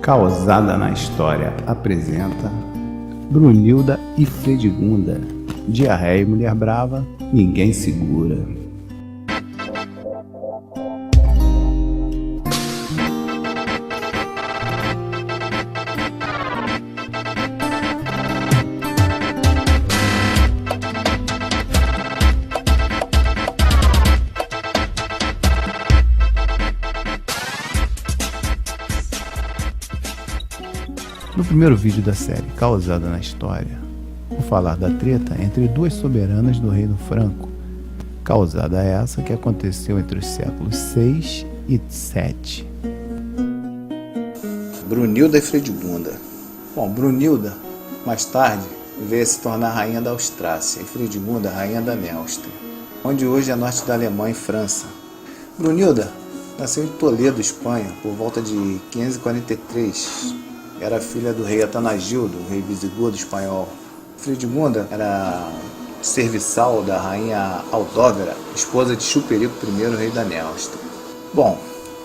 Causada na História apresenta Brunilda e Fredigunda. Diarreia e mulher brava, ninguém segura. No primeiro vídeo da série Causada na História, vou falar da treta entre duas soberanas do Reino Franco, causada essa que aconteceu entre os séculos 6 e 7. Brunilda e Fredigunda. Bom, Brunilda, mais tarde, veio a se tornar rainha da Austrácia e Fredigunda, rainha da Néustria, onde hoje é norte da Alemanha e França. Brunilda nasceu em Toledo, Espanha, por volta de 543. Era filha do rei Atanagildo, o rei visigodo espanhol. Fredigunda era serviçal da rainha Aldóvera, esposa de Chilperico I, rei da Néustria. Bom,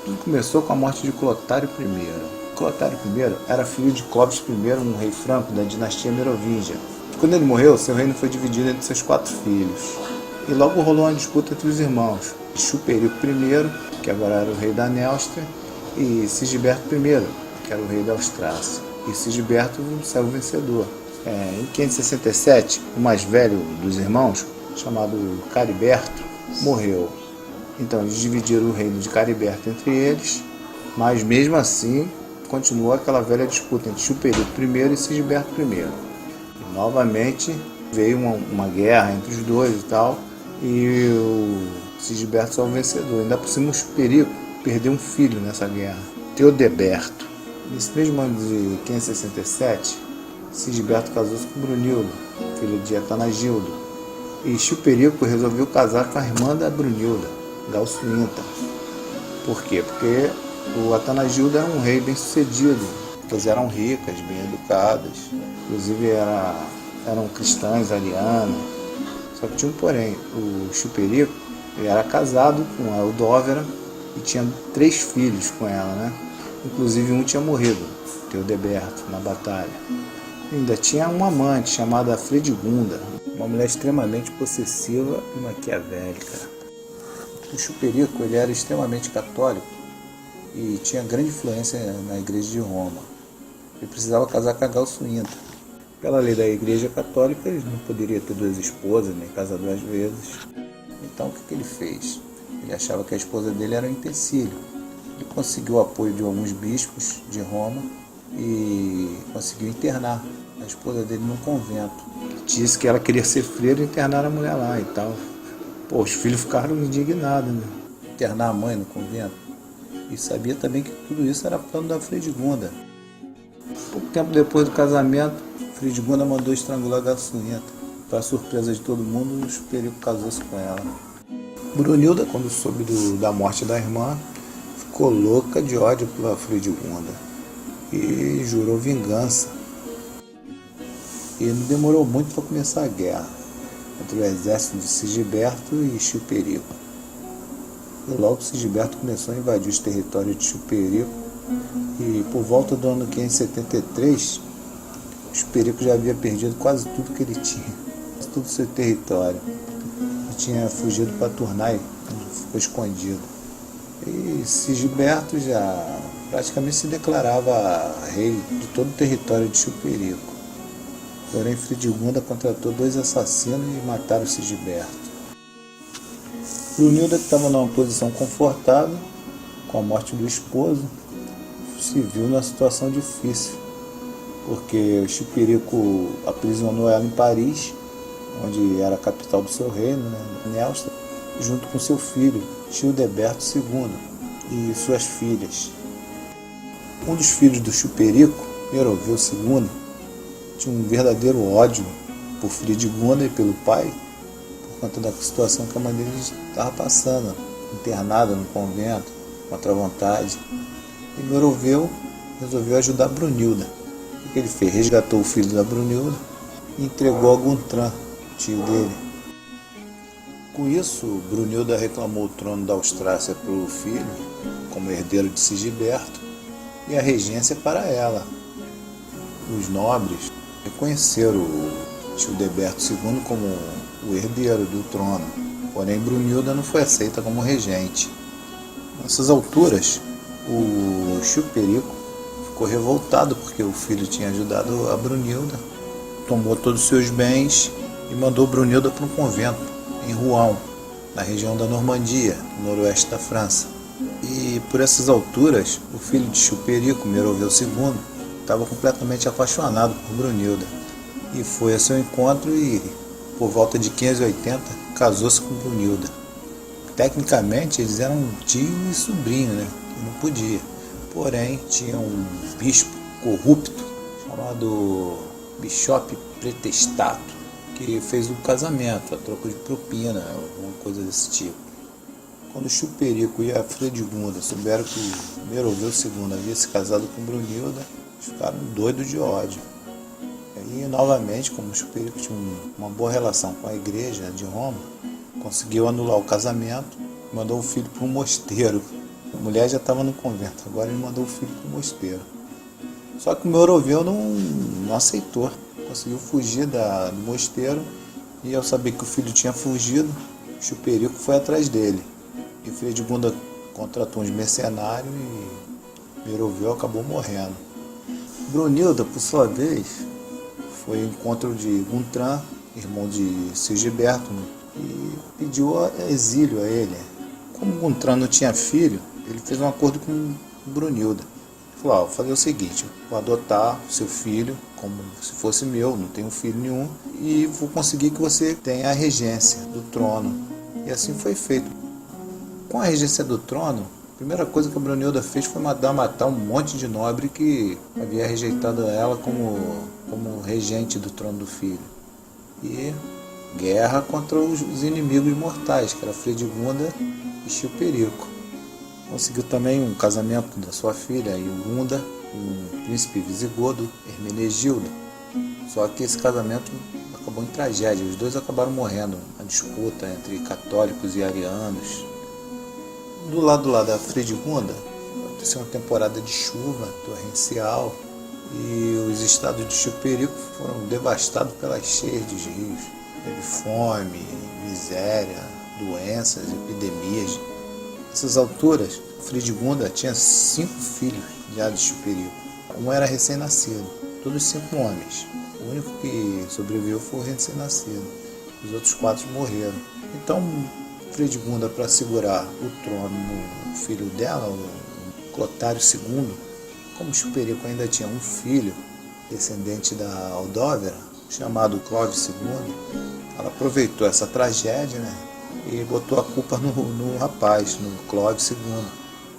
tudo começou com a morte de Clotário I. Clotário I era filho de Clovis I, um rei franco da dinastia Merovingia. Quando ele morreu, seu reino foi dividido entre seus 4 filhos. E logo rolou uma disputa entre os irmãos. Chilperico I, que agora era o rei da Néustria, e Sigisberto I, que era o rei da Austrácia. E Sigisberto saiu vencedor. Em 567, o mais velho dos irmãos, chamado Cariberto, morreu. Então eles dividiram o reino de Cariberto entre eles, mas mesmo assim continuou aquela velha disputa entre Chilperico I e Sigisberto I. E novamente veio uma guerra entre os dois e tal, e o Sigisberto saiu vencedor. Ainda por cima o Chilperico perdeu um filho nessa guerra, Teodeberto. Nesse mesmo ano de 567, Sigisberto casou-se com Brunilda, filha de Atanagildo, e Chilperico resolveu casar com a irmã da Brunilda, Galsuinta. Por quê? Porque o Atanagildo era um rei bem sucedido, elas eram ricas, bem educadas, inclusive eram cristãs, arianas. Só que tinha um porém, o Chilperico ele era casado com a Aldóvera e tinha 3 filhos com ela, né? Inclusive um tinha morrido, Teodeberto, na batalha. Ainda tinha uma amante chamada Fredigunda, uma mulher extremamente possessiva e maquiavélica. O Chilperico ele era extremamente católico e tinha grande influência na igreja de Roma. Ele precisava casar com a Galsuinta. Pela lei da igreja católica, ele não poderia ter 2 esposas, nem casar 2 vezes. Então o que ele fez? Ele achava que a esposa dele era um empecilho. Ele conseguiu o apoio de alguns bispos de Roma e conseguiu internar a esposa dele num convento. Disse que ela queria ser freira e internar a mulher lá e tal. Os filhos ficaram indignados, né? Internar a mãe no convento. E sabia também que tudo isso era plano da Fredigunda. Pouco tempo depois do casamento, Fredigunda mandou estrangular a Galsuinta. Para surpresa de todo mundo, o Chilperico casou-se com ela. Brunilda, quando soube da morte da irmã, ficou louca de ódio pela Fredigunda e jurou vingança. E não demorou muito para começar a guerra entre o exército de Sigisberto e Chilperico. E logo Sigisberto começou a invadir os territórios de Chilperico e por volta do ano 573, Chilperico já havia perdido quase tudo que ele tinha, quase todo o seu território. Ele tinha fugido para Tournai, onde ficou escondido. E Sigisberto já praticamente se declarava rei de todo o território de Chilperico. Porém, Fredigunda contratou 2 assassinos e mataram Sigisberto. Brunilda, que estava numa posição confortável, com a morte do esposo, se viu numa situação difícil, porque o Chilperico aprisionou ela em Paris, onde era a capital do seu reino, né, Néustria, junto com seu filho, Teodeberto II, e suas filhas. Um dos filhos do Chilperico, Meroveu II, tinha um verdadeiro ódio por Fredigunda e pelo pai, por conta da situação que a mãe dele estava passando, internada no convento, contra a vontade. E Meroveu resolveu ajudar Brunilda. O que ele fez? Resgatou o filho da Brunilda e entregou a Guntram, tio dele. Com isso, Brunilda reclamou o trono da Austrácia para o filho, como herdeiro de Sigisberto, e a regência para ela. Os nobres reconheceram o Childeberto II como o herdeiro do trono, porém Brunilda não foi aceita como regente. Nessas alturas, o Chilperico ficou revoltado porque o filho tinha ajudado a Brunilda, tomou todos os seus bens e mandou Brunilda para um convento em Rouen, na região da Normandia, no noroeste da França. E por essas alturas, o filho de Chilperico, Meroveu II, estava completamente apaixonado por Brunilda e foi a seu encontro e, por volta de 1580, casou-se com Brunilda. Tecnicamente, eles eram tio e sobrinho, né? Não podia. Porém, tinha um bispo corrupto chamado Bischope Pretestato, que fez um casamento a troco de propina, alguma coisa desse tipo. Quando Chilperico e a Fredegunda souberam que Meroveu II havia se casado com Brunilda, ficaram doidos de ódio. E aí, novamente, como Chilperico tinha uma boa relação com a igreja de Roma, conseguiu anular o casamento e mandou o filho para um mosteiro. A mulher já estava no convento, agora ele mandou o filho para o mosteiro. Só que o Meroveu não aceitou, conseguiu fugir do mosteiro e, ao saber que o filho tinha fugido, Chilperico foi atrás dele. E Fredegunda contratou uns mercenários e Meroveu acabou morrendo. Brunilda, por sua vez, foi ao encontro de Guntram, irmão de Sigisberto, e pediu exílio a ele. Como Guntram não tinha filho, ele fez um acordo com Brunilda. Ele falou: vou fazer o seguinte, vou adotar seu filho como se fosse meu, não tenho filho nenhum, e vou conseguir que você tenha a regência do trono. E assim foi feito. Com a regência do trono, a primeira coisa que a Brunilda fez foi mandar matar um monte de nobre que havia rejeitado ela como regente do trono do filho. E guerra contra os inimigos mortais, que era Fredegunda e Chilperico. Conseguiu também um casamento da sua filha, Iugunda, com um príncipe visigodo, Hermenegildo. Só que esse casamento acabou em tragédia, os dois acabaram morrendo, uma disputa entre católicos e arianos. Do lado lá da Fredegunda, aconteceu uma temporada de chuva torrencial e os estados de Chilperico foram devastados pelas cheias de rios. Teve fome, miséria, doenças, epidemias. Nessas alturas, Fredegunda tinha 5 filhos já de Chilperico. Um era recém-nascido, todos 5 homens. O único que sobreviveu foi o recém-nascido. Os outros 4 morreram. Então, Fredegunda, para segurar o trono no filho dela, o Clotário II, como Chilperico ainda tinha um filho, descendente da Aldóvera, chamado Clovis II, ela aproveitou essa tragédia, né, e botou a culpa no rapaz, no Clovis II.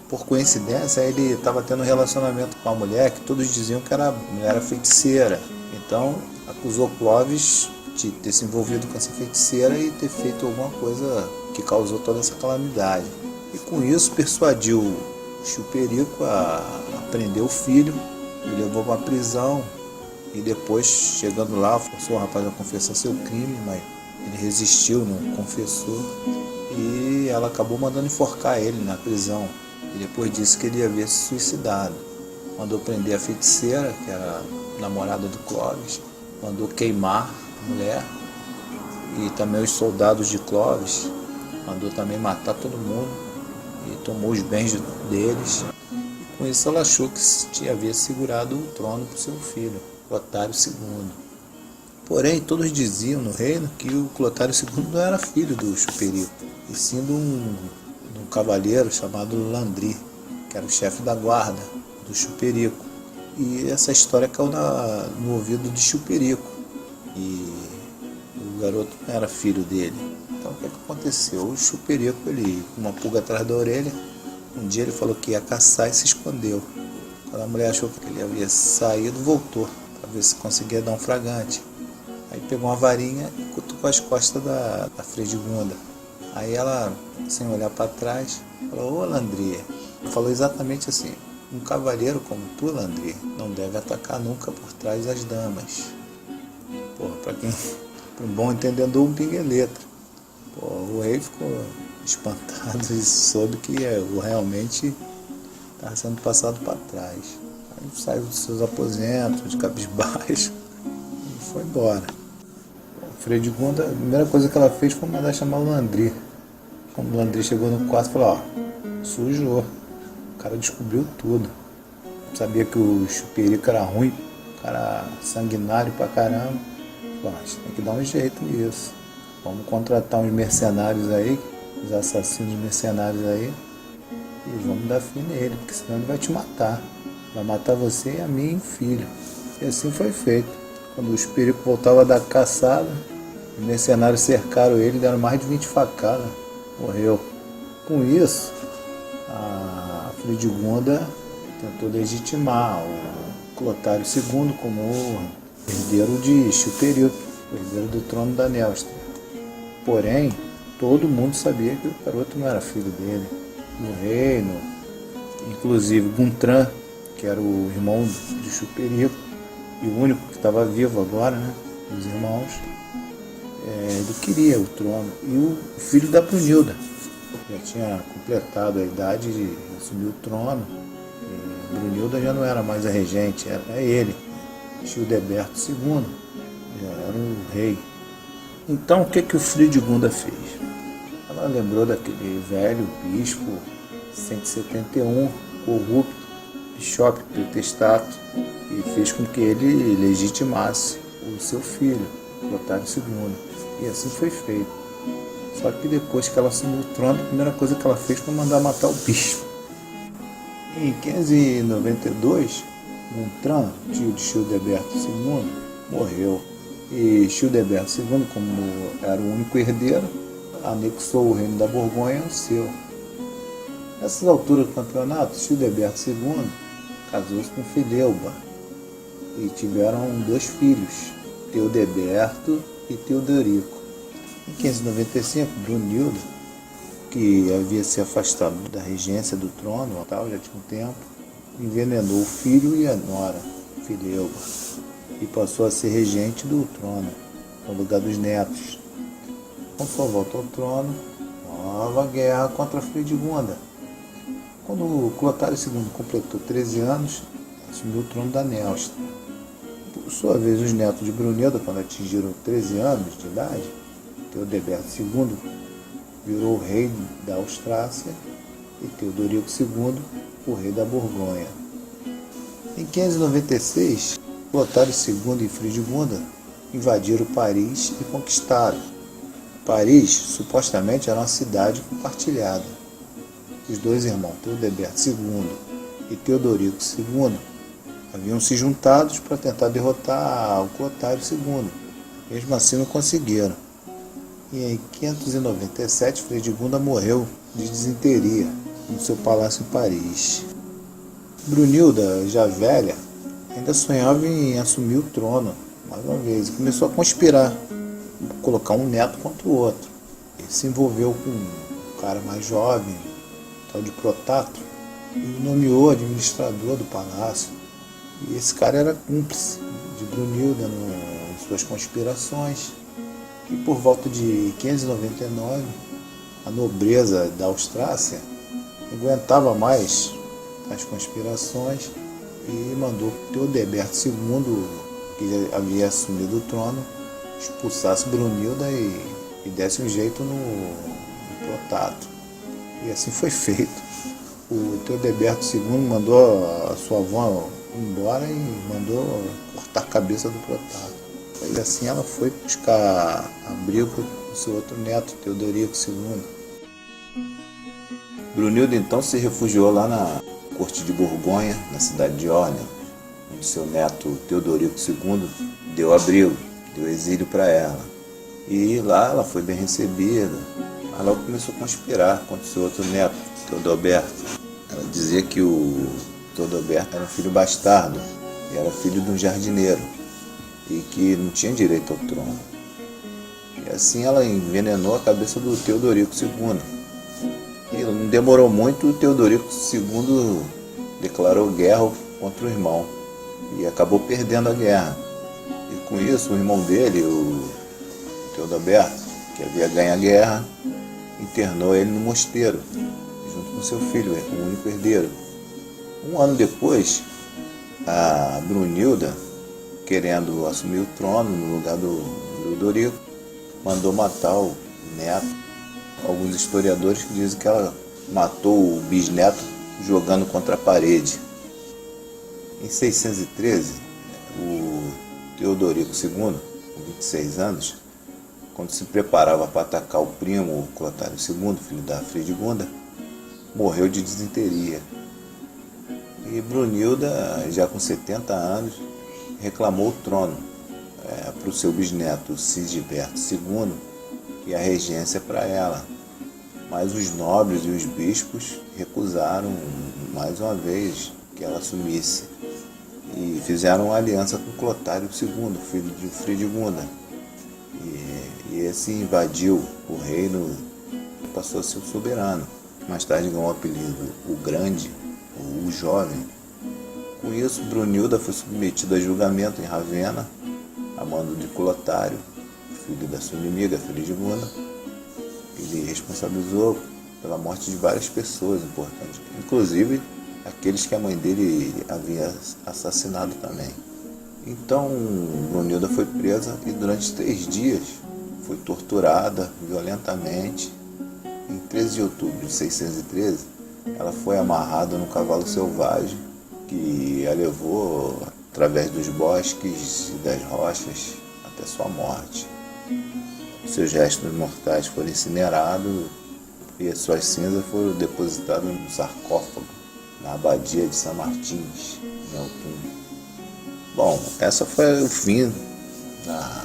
Por coincidência, ele estava tendo um relacionamento com uma mulher que todos diziam que era feiticeira. Então, acusou Clovis de ter se envolvido com essa feiticeira e ter feito alguma coisa que causou toda essa calamidade. E com isso persuadiu Chilperico a prender o filho, o levou para a prisão e depois, chegando lá, forçou o rapaz a confessar seu crime, mas ele resistiu, não confessou, e ela acabou mandando enforcar ele na prisão. E depois disse que ele havia se suicidado. Mandou prender a feiticeira, que era namorada do Clovis, mandou queimar a mulher, e também os soldados de Clovis, mandou também matar todo mundo e tomou os bens deles. E com isso ela achou que havia segurado o trono para o seu filho, Clotário II. Porém, todos diziam no reino que o Clotário II não era filho do Chilperico, e sim de um cavaleiro chamado Landry, que era o chefe da guarda do Chilperico. E essa história caiu no ouvido de Chilperico, e o garoto não era filho dele. Então o que aconteceu? O Chilperico, ele, com uma pulga atrás da orelha, um dia ele falou que ia caçar e se escondeu. Quando a mulher achou que ele havia saído, voltou para ver se conseguia dar um fragante. Aí pegou uma varinha e cutucou as costas da Fredegunda. Aí ela, sem olhar para trás, falou: ô Landry. Falou exatamente assim: um cavaleiro como tu, Landry, não deve atacar nunca por trás das damas. Porra, para um bom entendedor, um pinga letra. O rei ficou espantado e soube que realmente estava sendo passado para trás. Aí saiu dos seus aposentos, de cabisbaixo, e foi embora. Fredegunda, a primeira coisa que ela fez foi mandar chamar o Landry. Quando o Landry chegou no quarto, falou: ó, sujou. O cara descobriu tudo. Sabia que o Chuperico era ruim, o cara sanguinário pra caramba. Falou: a gente tem que dar um jeito nisso. Vamos contratar uns mercenários aí, os assassinos mercenários aí, e vamos dar fim nele, porque senão ele vai te matar. Vai matar você, a mim e o filho. E assim foi feito. Quando o Chuperico voltava da caçada, os mercenários cercaram ele, deram mais de 20 facadas. Morreu. Com isso, a Fredegunda tentou legitimar o Clotário II como o herdeiro de Chuperico, o herdeiro do trono da Nélstria. Porém, todo mundo sabia que o garoto não era filho dele. No reino, inclusive Guntram, que era o irmão de Chuperico, e o único que estava vivo agora, né, dos irmãos, ele queria o trono. E o filho da Brunilda já tinha completado a idade de assumir o trono. E Brunilda já não era mais a regente, era ele, Childeberto II, já era o rei. Então o que o Fredegunda fez? Ela lembrou daquele velho bispo 171, corrupto, Bischope Pretestato, e fez com que ele legitimasse o seu filho, Clotário II. E assim foi feito. Só que depois que ela assumiu o trono, a primeira coisa que ela fez foi mandar matar o bispo. Em 1592, Guntram, tio de Childeberto II, morreu. E Childeberto II, como era o único herdeiro, anexou o reino da Borgonha ao seu. Nessas alturas do campeonato, Childeberto II casou-se com Fileuba e tiveram 2 filhos, Teodeberto e Teodorico. Em 1595, Brunilda, que havia se afastado da regência do trono, já tinha um tempo, envenenou o filho e a nora, Fileuba, e passou a ser regente do trono, no lugar dos netos. Com sua volta ao trono, nova guerra contra Fredegunda. Quando Clotário II completou 13 anos, assumiu o trono da Nélstria. Por sua vez, os netos de Brunilda, quando atingiram 13 anos de idade, Teodeberto II virou o rei da Austrácia e Teodorico II o rei da Borgonha. Em 1596, Clotário II e Fredegunda invadiram Paris e conquistaram. Paris, supostamente, era uma cidade compartilhada. Os 2 irmãos, Teodeberto II e Teodorico II, haviam se juntado para tentar derrotar o Clotário II. Mesmo assim, não conseguiram. E em 597, Fredegunda morreu de disenteria no seu palácio em Paris. Brunilda, já velha, ainda sonhava em assumir o trono, mais uma vez, e começou a conspirar, colocar um neto contra o outro. Ele se envolveu com um cara mais jovem, tal de Protátor, e o nomeou administrador do palácio. E esse cara era cúmplice de Brunilda em suas conspirações. E por volta de 599, a nobreza da Austrácia não aguentava mais as conspirações e mandou Teodeberto II, que já havia assumido o trono, expulsasse Brunilda e desse um jeito no Protato. E assim foi feito. O Teodeberto II mandou a sua avó embora e mandou cortar a cabeça do Protato. E assim ela foi buscar abrigo do seu outro neto, Teodorico II. Brunilda então se refugiou lá na corte de Borgonha, na cidade de Orleans, onde seu neto Teodorico II deu abrigo, deu exílio para ela. E lá ela foi bem recebida. Ela logo começou a conspirar contra seu outro neto, Teodoberto. Ela dizia que o Teodoberto era um filho bastardo, e era filho de um jardineiro, e que não tinha direito ao trono. E assim ela envenenou a cabeça do Teodorico II. E não demorou muito, o Teodorico II declarou guerra contra o irmão e acabou perdendo a guerra. E com isso, o irmão dele, o Teodoberto, que havia ganho a guerra, internou ele no mosteiro, junto com seu filho, o único herdeiro. Um ano depois, a Brunilda, querendo assumir o trono no lugar do Teodorico, mandou matar o neto. Alguns historiadores dizem que ela matou o bisneto jogando contra a parede. Em 613, o Teodorico II, com 26 anos, quando se preparava para atacar o primo, o Clotário II, filho da Fredegunda, morreu de disenteria. E Brunilda, já com 70 anos, reclamou o trono para o seu bisneto Sigisberto II e a regência para ela. Mas os nobres e os bispos recusaram mais uma vez que ela assumisse e fizeram uma aliança com Clotário II, filho de Fredegunda. E esse invadiu o reino e passou a ser o soberano. Mais tarde ganhou o apelido o Grande, ou o Jovem. Com isso, Brunilda foi submetida a julgamento em Ravenna, a mando de Clotário, filho da sua inimiga, Fredegunda. Ele responsabilizou pela morte de várias pessoas importantes, inclusive aqueles que a mãe dele havia assassinado também. Então, Brunilda foi presa e durante 3 dias foi torturada violentamente. Em 13 de outubro de 613, ela foi amarrada num cavalo selvagem que a levou através dos bosques e das rochas até sua morte. Seus restos mortais foram incinerados e as suas cinzas foram depositadas no sarcófago na abadia de São Martins, em Autun. Bom, essa foi o fim da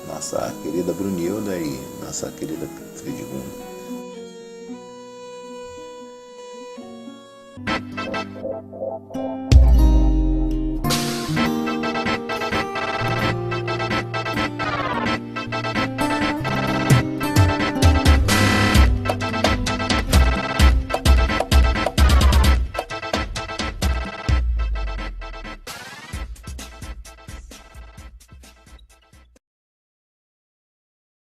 nossa querida Brunilda e nossa querida Fredegunda.